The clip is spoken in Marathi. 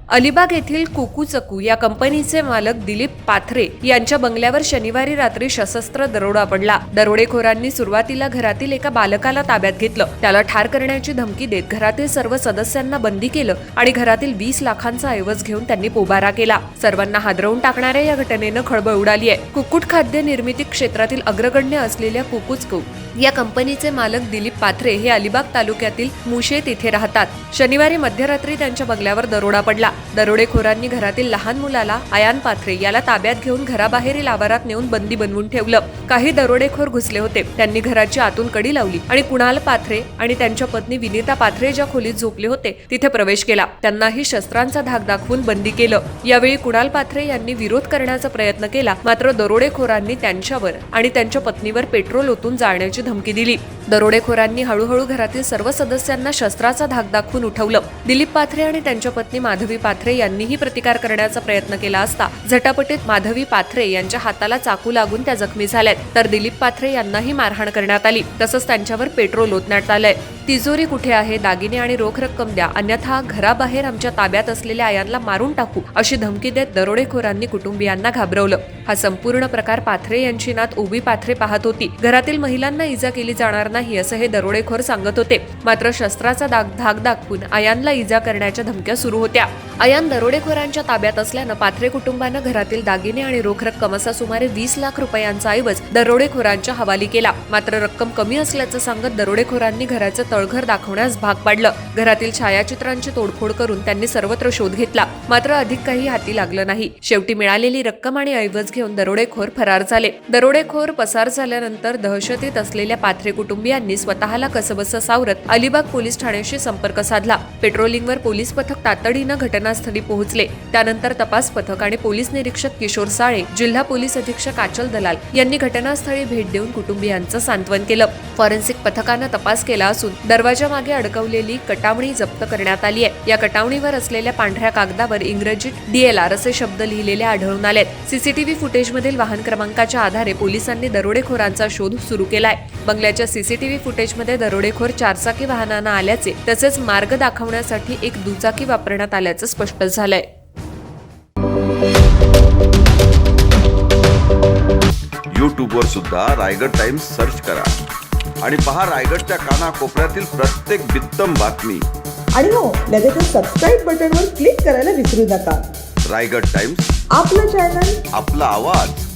अलिबाग येथील कुकूचकू या कंपनीचे मालक दिलीप पाथरे यांच्या बंगल्यावर शनिवारी रात्री सशस्त्र दरोडा पडला। दरोडेखोरांनी सुरुवातीला घरातील एका बालकाला ताब्यात घेतलं, त्याला ठार करण्याची धमकी देत घरातील सर्व सदस्यांना बंदी केलं आणि घरातील 20 लाखांचा ऐवज घेऊन त्यांनी पोबारा केला। सर्वांना हादरवून टाकणाऱ्या या घटनेनं खळबळ उडाली आहे। कुक्कुट खाद्य निर्मिती क्षेत्रातील अग्रगण्य असलेल्या कुकूचकू या कंपनीचे मालक दिलीप पाथरे हे अलिबाग तालुक्यातील मुशेत इथे राहतात। शनिवारी मध्यरात्री त्यांच्या बंगल्यावर दरोडा पडला। दरोडेखोरांनी घरातील लहान मुलाला आयान पाथरे याला ताब्यात घेऊन घराबाहेरील आवारात नेऊन बंदी बनवून ठेवलं। काही दरोडेखोर घुसले होते, त्यांनी घराची आतून कडी लावली आणि कुणाल पाथरे आणि त्यांच्या पत्नी विनीता पाथरे ज्या खोलीत झोपले होते तिथे प्रवेश केला। त्यांनाही शस्त्रांचा धाक दाखवून बंदी केलं। यावेळी कुणाल पाथरे यांनी विरोध करण्याचा प्रयत्न केला, मात्र दरोडेखोरांनी त्यांच्यावर आणि त्यांच्या पत्नीवर पेट्रोल ओतून जाळण्याची धमकी दिली। दरोडेखोरांनी हळूहळू घरातील सर्व सदस्यांना शस्त्राचा धाक दाखवून उठवलं। दिलीप पाथरे आणि त्यांच्या पत्नी माधवी पाथरे यांनीही प्रतिकार करण्याचा प्रयत्न केला असता झटापटीत माधवी पाथरे यांच्या हाताला चाकू लागून त्या जखमी झाल्यात, तर दिलीप पाथरे यांनाही मारहाण करण्यात आली। तसंच त्यांच्यावर पेट्रोल ओतण्यात आलंय। तिजोरी कुठे आहे, दागिने आणि रोख रक्कम द्या, अन्यथा घराबाहेर आमच्या ताब्यात असलेल्या आयांना मारून टाकू अशी धमकी देत दरोडेखोरांनी कुटुंबियांना घाबरवलं। हा संपूर्ण प्रकार पाथरे यांची नात ओबी पाथरे पाहत होती। घरातील महिलांना इजा केली जाणार नाही असं हे दरोडेखोर सांगत होते, मात्र शस्त्राचा धाक दाखवून आयांना इजा करण्याच्या धमक्या सुरू होत्या। आयान दरोडेखोरांच्या ताब्यात असल्यानं पाथरे कुटुंबानं घरातील दागिने आणि रोख रक्कम असा सुमारे 20 लाख रुपयांचा ऐवज दरोडेखोरांच्या हवाली केला। मात्र रक्कम कमी असल्याचं सांगत दरोडेखोरांनी घराचं तळघर दाखवण्यास भाग पाडलं। घरातील छायाचित्रांची तोडफोड करून त्यांनी सर्वत्र शोध घेतला, मात्र अधिक काही हाती लागलं नाही। शेवटी मिळालेली रक्कम आणि ऐवज घेऊन दरोडेखोर फरार झाले। दरोडेखोर पसार झाल्यानंतर दहशतीत असलेल्या पाथरे कुटुंबियांनी स्वतःला कसबस सावरत अलिबाग पोलीस ठाण्याशी संपर्क साधला। पेट्रोलिंगवर पोलीस पथक तातडीनं घटनास्थळी पोहोचले। त्यानंतर तपास पथक आणि पोलीस निरीक्षक किशोर साळे, जिल्हा पोलीस अधीक्षक आचल दलाल यांनी घटनास्थळी भेट देऊन कुटुंबियांचं सांत्वन केलं। फॉरेन्सिक पथकानं तपास केला असून दरवाजा मागे अडकवलेली कटावणी जप्त करण्यात आली आहे। या कटावणीवर असलेल्या पांढऱ्या कागदावर इंग्रजीत DLR असे शब्द लिहिलेले आढळून आलेत। सीसीटीव्ही फुटेजमधील वाहन क्रमांकाच्या आधारे पोलिसांनी दरोडेखोरांचा शोध सुरू केलाय। बंगल्याच्या सीसीटीव्ही फुटेजमध्ये दरोडेखोर 4 चाकी वाहनानं आल्याचे तसेच मार्ग दाखवण्यासाठी एक दुचाकी वापरण्यात आल्याचं स्पष्ट झालंय। यूट्यूबवर सुद्धा रायगड टाइम्स सर्च करा आणि पहा रायगडच्या कानाकोपऱ्यातील प्रत्येक बित्तम बातमी। आणि हो, लगेच सबस्क्राईब बटनवर क्लिक करायला विसरू नका। रायगड टाइम्स, आपलं चॅनल, आपला आवाज।